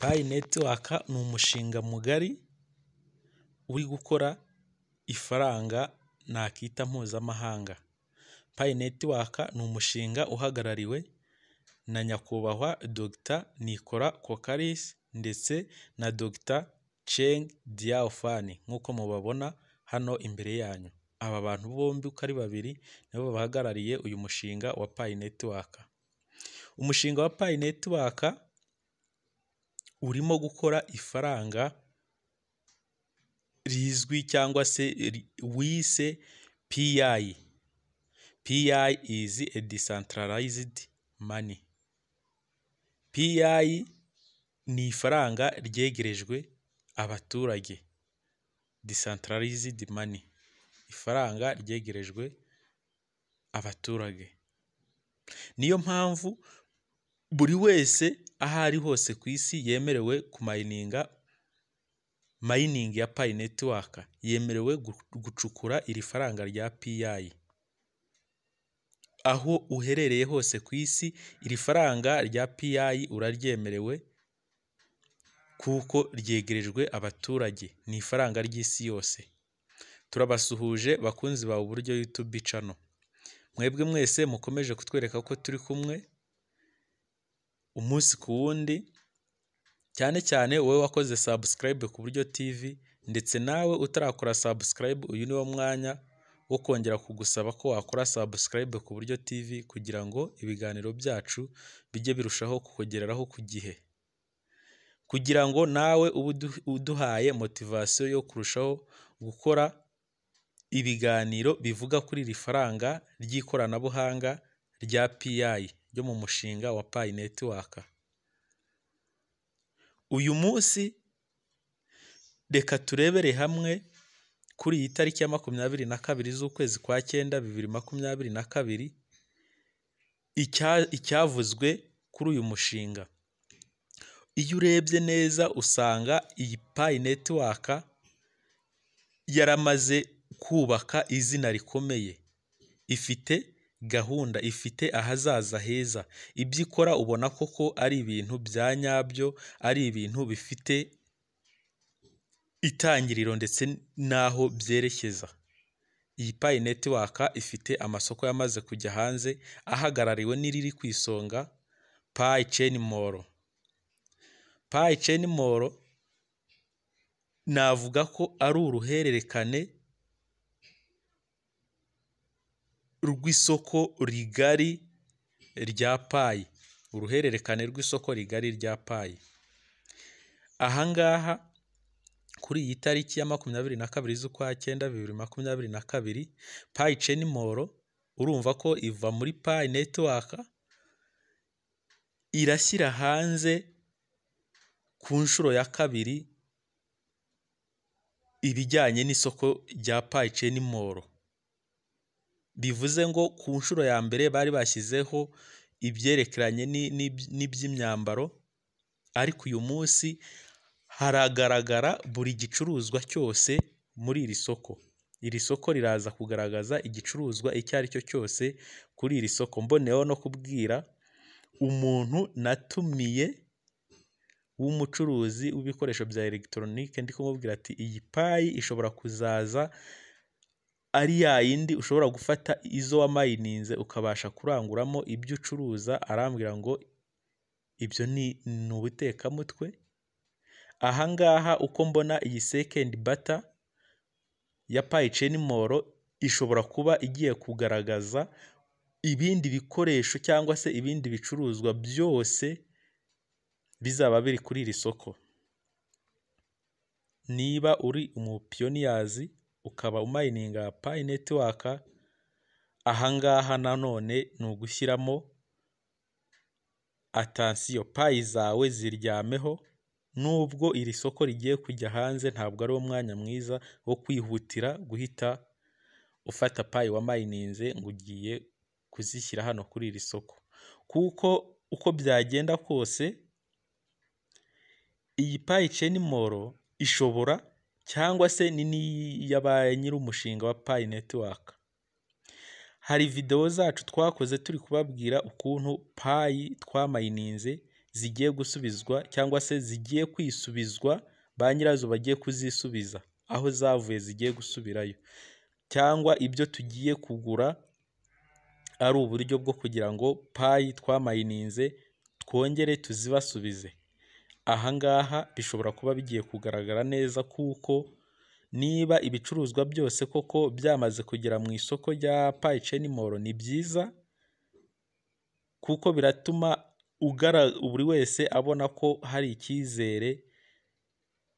Pi Network ni umushinga mugari uri gukora ifaranga nakita mpuzamahanga. Pi Network ni umushinga uhagarariwe na nyakubahwa Dr. Nicolas Kokaris ndetse na Dr. Cheng Diao-Fan nk'uko mubabona hano imbere yanyu. Aba bantu bombi uko ari babiri nibo bahagarariye uyu mushinga wa Pi Network. Umushinga wa Pi Network urimo gukora ifaranga rizwi cyangwa se wise PI. PI is a decentralized money. PI ni ifaranga ryegerejwe abaturage. Decentralized money. Ifaranga ryegerejwe abaturage. Niyo mpamvu buri wese aho ari hose ku isi yemerewe kumayininga mining ya Pi Network. Yemerewe gucukura iri faranga rya PI. Aho uherereye hose ku isi iri faranga rya PI uraryemerewe kuko ryegerejwe abaturage. Ni ifaranga ry'isi yose. Turabasuhuje bakunzi bawe uburyo YouTube channel. Mwebwe mwese mukomeje kutwereka ko turi kumwe umunsi ku wundi, cyane cyane wowe wakoze subscribe ku buryo TV, ndetse nawe utarakora subscribe uyu niwo mwanya wo kongera kugusaba ko wakora subscribe ku buryo TV kugira ngo ibiganiro byacu bijye birushaho kukugereraho ku gihe, kugira ngo nawe uduhaye motivation yo kurushaho gukora ibiganiro bivuga kuri iri faranga ry'ikoranabuhanga rya PI ryo mu mushinga wa Pi Network. Uyu munsi reka turebere hamwe kuri iyi tariki ya 22 z'ukwezi kwa 9 2022 icyavuzwe kuri uyu mushinga. Iyo urebye neza usanga iyi Pi Network yaramaze kubaka izina rikomeye. Ifite gahunda, ifite ahazaza heza. Ibyo ikora ubona koko ari ibintu bya nyabyo, ari ibintu bifite itangiriro ndetse naho byerekeza. Iyi Pi Network ifite amasoko yamaze kujya hanze ahagarariwe n'iriri ku isonga Pi Chain Mall. Pi Chain Mall navuga ko ari uruhererekane rw'isoko rigari rya Pi. Uruhererekane rw'isoko rigari rya Pi. Ahangaha kuri iyi tariki ya 22 z'ukwa 9 2022 Pi Chain Mall urumva ko iva muri Pi Network irashyira hanze ku nshuro ya kabiri ibijyanye n'isoko rya Pi Chain Mall. Bivuze ngo ku nshuro ya mbere bari bashyizeho ibyerekeranye n'iby'imyambaro, ariko uyu munsi haragaragara buri gicuruzwa cyose muri iri soko. Iri soko riraza kugaragaza igicuruzwa icyo ari cyo cyose kuri iri soko. Mboneyeho no kubwira umuntu natumiye w'umucuruzi w'ibikoresho bya electronique, ndi kumubwira ati iyi Pi ishobora kuzaza ari yindi ushobora gufata izo wamayininze ukabasha kuranguramo ibyo ucuruza. Arambwira ngo ibyo ni ubutekamutwe. Ahangaha uko mbona iyi second bata ya Pi Chain Mall ishobora kuba igiye kugaragaza ibindi bikoresho cyangwa se ibindi bicuruzwa byose bizaba biri kuri iri soko. Niba uri umupioneers ukaba umayininga Pi Network, ahangaha nanone ni ugushyiramo attention. Pi zawe ziryameho, nubwo iri soko rigiye kujya hanze ntabwo ari umwanya mwiza wo kwihutira guhita ufata Pi wamayininze ngo ugiye kuzishyira hano kuri iri soko, kuko uko byagenda kose iyi Pi Chain Mall ishobora cyangwa se ni y'aba nyiri umushinga wa Pi Network. Hari video zacu twakoze turi kubabwira ukuntu Pi twamayininze zigiye gusubizwa cyangwa se zigiye kwisubizwa, ba nyirazo bagiye kuzisubiza aho zavuye zigiye gusubirayo, cyangwa ibyo tugiye kugura ari uburyo bwo kugira ngo payi twamayininze twongere tuzibasubize. Aha ngaha bishobora kuba bigiye kugaragara neza, kuko niba ibicuruzwa byose koko byamaze kugera mu isoko rya PayChainMall ni byiza, kuko biratuma buri wese abona ko hari icyizere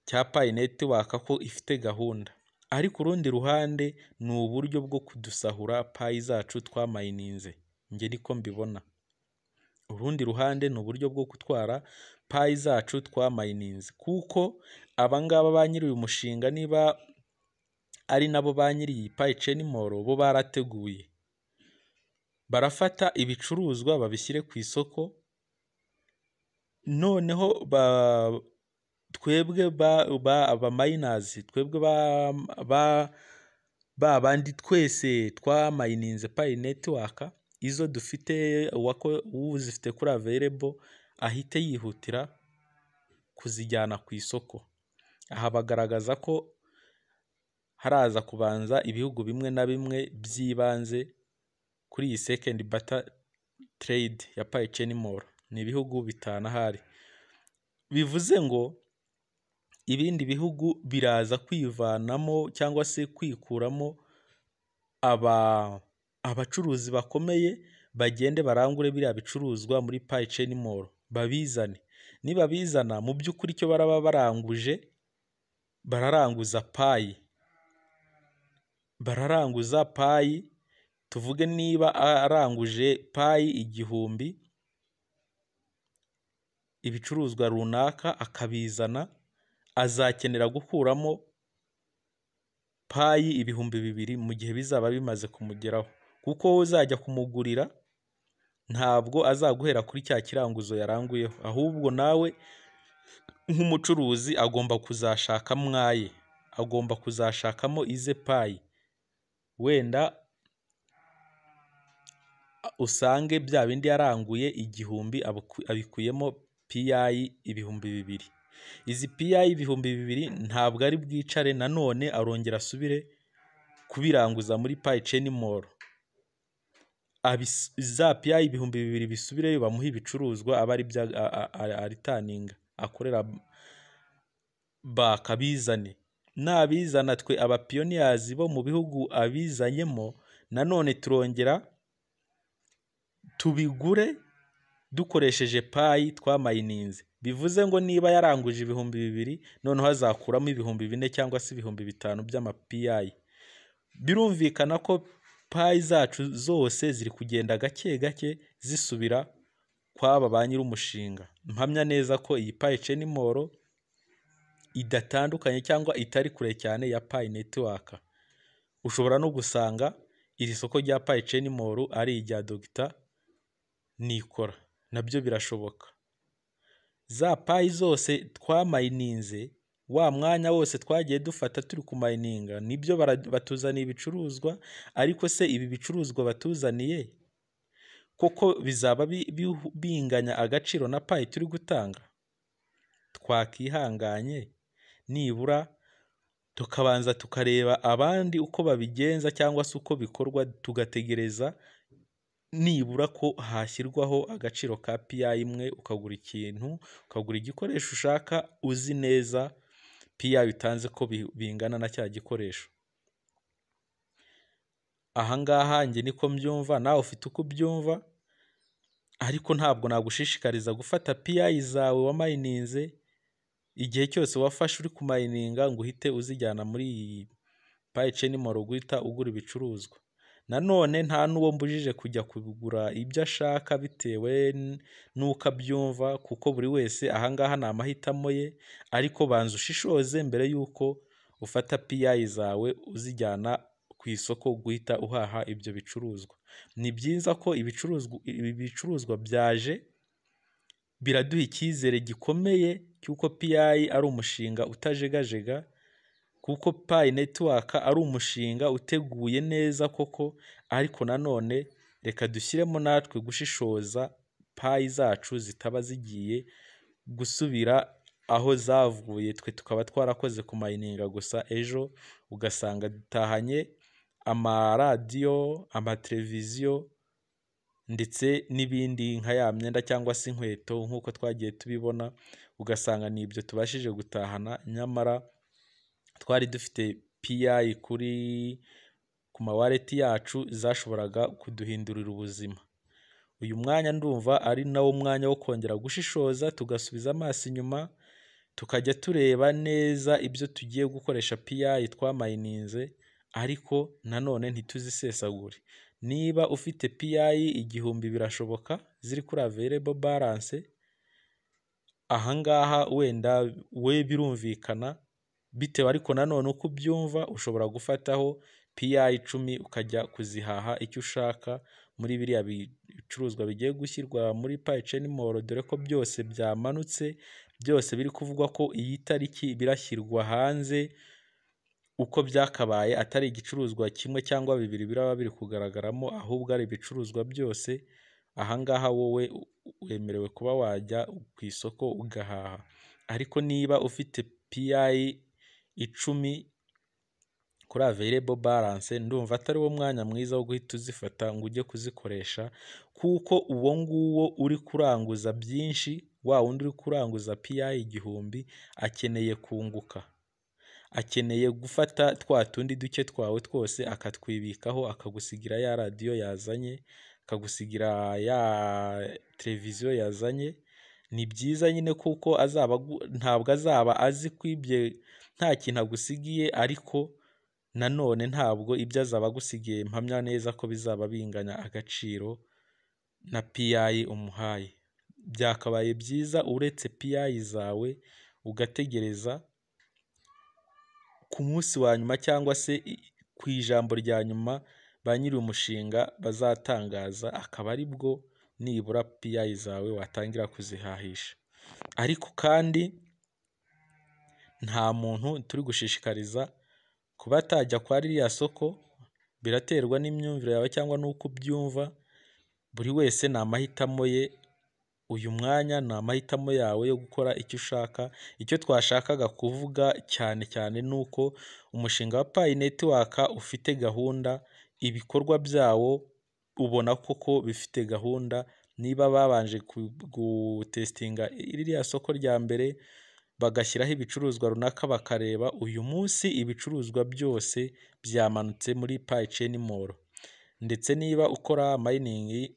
cya Pi Network ko ifite gahunda. Ariko urundi ruhande ni uburyo bwo kudusahura payi zacu twamayininze, njye niko mbibona. Urundi ruhande ni uburyo bwo gutwara payi zacu twamayininze, kuko abangaba ba nyiri uyu mushinga niba ari nabo ba nyiri iyi PayChainMall, bo barateguye, barafata ibicuruzwa babishyire ku isoko, noneho twebwe abamayinazi, twebwe bandi twese twamayininze Pi Network, izo dufite uzifite kuri available ahite yihutira kuzijyana ku isoko. Aha bagaragaza ko haraza kubanza ibihugu bimwe na bimwe by'ibanze kuri iyi second barter trade ya PayChainMall. Ni ibihugu 5 ahari, bivuze ngo ibindi bihugu biraza kwivanamo cyangwa se kwikuramo abacuruzi bakomeye, bagende barangure biriya bicuruzwa muri PayChainMall babizane. Nibabizana mu by'ukuri icyo baraba baranguje, bararanguza payi, tuvuge niba aranguje payi 1000 ibicuruzwa runaka akabizana, azakenera gukuramo payi 2000 mu gihe bizaba bimaze kumugeraho, kuko wowe uzajya kumugurira ntabwo azaguhera kuri cya kiranguzo yaranguyeho, ahubwo nawe nk'umucuruzi agomba kuzashaka mwaye, agomba kuzashakamo ize payi, wenda usange bya bindi yaranguye 1000 abikuyemo PI 2000. Izi PI 2000 ntabwo ari bwicare nanone arongera asubire kubiranguza muri PayChainMall, za PI 2000 bisubireyo bamuha ibicuruzwa aba ari bya aritaninga akorera bakabizane. Nabizana twe abapioneers bo mu bihugu abizanyemo, nanone turongera tubigure dukoresheje payi twamayininze. Bivuze ngo niba yaranguje 2000, noneho azakuramo 4000 cyangwa se 5000 by'amaPI. Birumvikana ko payi zacu zose ziri kugenda gake gake zisubira kwaba ba nyiri umushinga. Mpamya neza ko iyi PayChainMall idatandukanye cyangwa itari kure cyane ya Pi Network. Ushobora no gusanga iri soko rya PayChainMall ari irya Dr. Nikora, nabyo birashoboka. Za payi zose twamayininze, wa mwanya wose twagiye dufata turi kumayininga, nibyo batuzaniye ibicuruzwa, ariko se ibi bicuruzwa batuzaniye koko bizaba binganya agaciro na payi turi gutanga? Twakihanganye nibura tukabanza tukareba abandi uko babigenza cyangwa se uko bikorwa, tugategereza nibura ko hashyirwaho agaciro ka PI imwe, ukagura ikintu, ukagura igikoresho ushaka uzi neza PI utanze ko bingana na cya gikoresho. Aha ngaha njye niko mbyumva, nawe ufite uko ubyumva, ariko ntabwo nagushishikariza gufata PI zawe wamayininze igihe cyose wafashe uri kumayininga ngo uhite uzijyana muri PayChainMall guhita ugura ibicuruzwa. Nanone nta n'uwo mbujije kujya kugura ibyo ashaka bitewe n'uko abyumva, kuko buri wese ahangaha ni amahitamo ye, ariko banza ushishoze mbere y'uko ufata PI zawe uzijyana ku isoko guhita uhaha ibyo bicuruzwa. Ni byiza ko ibi bicuruzwa byaje biraduha icyizere gikomeye cy'uko PI ari umushinga utajegajega, kuko Pi Network ari umushinga uteguye neza koko, ariko nanone reka dushyiremo natwe gushishoza payi zacu zitaba zigiye gusubira aho zavuye, twe tukaba twarakoze ku mayininga gusa, ejo ugasanga dutahanye amaradiyo, amateleviziyo ndetse n'ibindi nka ya myenda cyangwa se inkweto nk'uko twagiye tubibona, ugasanga ni ibyo tubashije gutahana, nyamara twari dufite PI ku mawaleti yacu zashoboraga kuduhindurira ubuzima. Uyu mwanya ndumva ari nawo mwanya wo kongera gushishoza, tugasubiza amaso inyuma, tukajya tureba neza ibyo tugiye gukoresha PI twamayininze, ariko nanone ntituzisesagure. Niba ufite PI 1000 birashoboka ziri kuri available balance, ahangaha wenda we birumvikana bitewe, ariko nanone uko ubyumva ushobora gufataho PI 10 ukajya kuzihaha icyo ushaka muri biriya bicuruzwa bigiye gushyirwa muri Pi Chain Mall, dore ko byose byamanutse, byose biri kuvugwa ko iyi tariki birashyirwa hanze uko byakabaye, atari igicuruzwa kimwe cyangwa bibiri biraba biri kugaragaramo, ahubwo ari ibicuruzwa byose. Ahangaha wowe wemerewe kuba wajya ku isoko ugahaha, ariko niba ufite PI 10 kuri available balance, ndumva atari wo mwanya mwiza wo guhita uzifata ngo ujye kuzikoresha, kuko uwo nguwo uri kuranguza byinshi, wa wundi uri kuranguza PI 1000 akeneye kunguka, akeneye gufata twa tundi duke twawe twose akatwibikaho, akagusigira ya radiyo yazanye, akagusigira ya televiziyo yazanye. Ni byiza nyine kuko ntabwo azaba azi kwibye nta kintu agusigiye, ariko nanone ntabwo ibyo azaba agusigiye mpamya neza ko bizaba binganya agaciro na PI umuhaye. Byakabaye byiza uretse PI zawe ugategereza ku munsi wa nyuma cyangwa se ku ijambo rya nyuma ba nyiri umushinga bazatangaza, akaba ari bwo nibura PI zawe watangira kuzihahisha. Ariko kandi nta muntu turi gushishikariza kuba atajya kwa ririya soko, biraterwa n'imyumvire yawe cyangwa n'uko ubyumva. Buri wese ni amahitamo ye, uyu mwanya ni amahitamo yawe yo gukora icyo ushaka. Icyo twashakaga kuvuga cyane cyane ni uko umushinga wa Pi Network ufite gahunda, ibikorwa byawo ubona koko bifite gahunda. Niba babanje gutestinga iriya soko rya mbere, bagashyiraho ibicuruzwa runaka, bakareba uyu munsi ibicuruzwa byose byamanutse muri Pi Chain Mall, ndetse niba ukora mining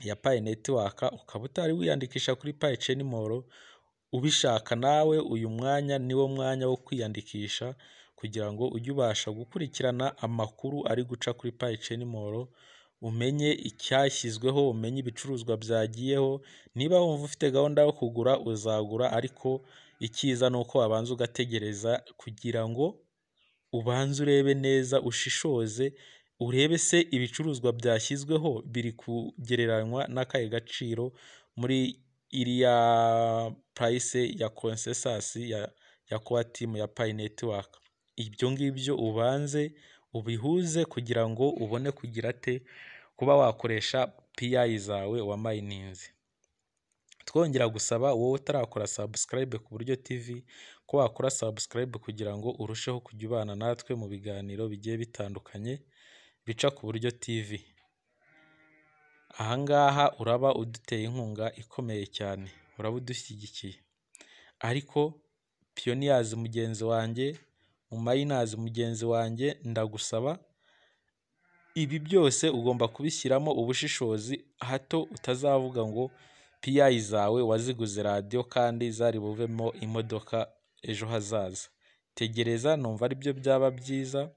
ya Pi Network ukaba utari wiyandikisha kuri Pi Chain Mall, ubishaka nawe uyu mwanya niwo mwanya wo kwiyandikisha, kugira ngo ujye ubasha gukurikirana amakuru ari guca kuri Pi Chain Mall, umenye icyashyizweho, umenye ibicuruzwa byagiyeho. Niba wumva ufite gahunda yo kugura uzagura, ariko icyiza ni uko wabanza ugategereza kugira ngo ubanze urebe neza, ushishoze, urebe se ibicuruzwa byashyizweho biri kugereranywa n'akahe gaciro muri iriya price ya consensus ya core team ya Pi Network. Ibyo ngibyo ubanze ubihuze kugira ngo ubone kugira kuba wakoresha PI zawe wa mininze. Twongera gusaba wowe utarakora subscribe ku Buryo TV ko wakora subscribe kugira ngo urusheho kujya ubana natwe mu biganiro bigiye bitandukanye bica ku Buryo TV. Ahangaha uraba uduteye inkunga ikomeye cyane, uraba udushyigikiye. Ariko pioneers mugenzi wanjye, miners mugenzi wanjye, ndagusaba ibi byose ugomba kubishyiramo ubushishozi, hato utazavuga ngo PI zawe waziguze radiyo kandi zari buvemo imodoka ejo hazaza. Tegereza, numva ari byo byaba byiza,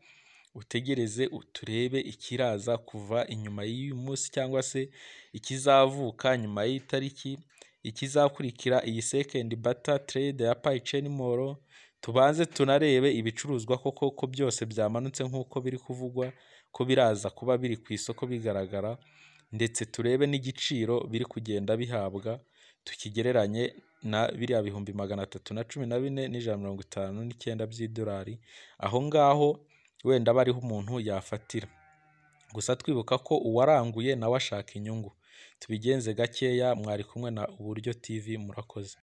utegereze uturebe ikiraza kuva inyuma y'uyu munsi, cyangwa se ikizavuka nyuma y'itariki, ikizakurikira iyi second barter trade ya Pi Chain Mall. Tubanze tunarebe ibicuruzwa koko ko byose byamanutse nk'uko biri kuvugwa ko biraza kuba biri ku isoko bigaragara, ndetse turebe n'igiciro biri kugenda bihabwa, tukigereranye na biriya 314,159 by'idolari. Aho ngaho wenda bariho umuntu yafatira. Gusa twibuka ko uwaranguye nawe ashaka inyungu. tubigenze gakeya. Mwari kumwe na Uburyo TV, murakoze.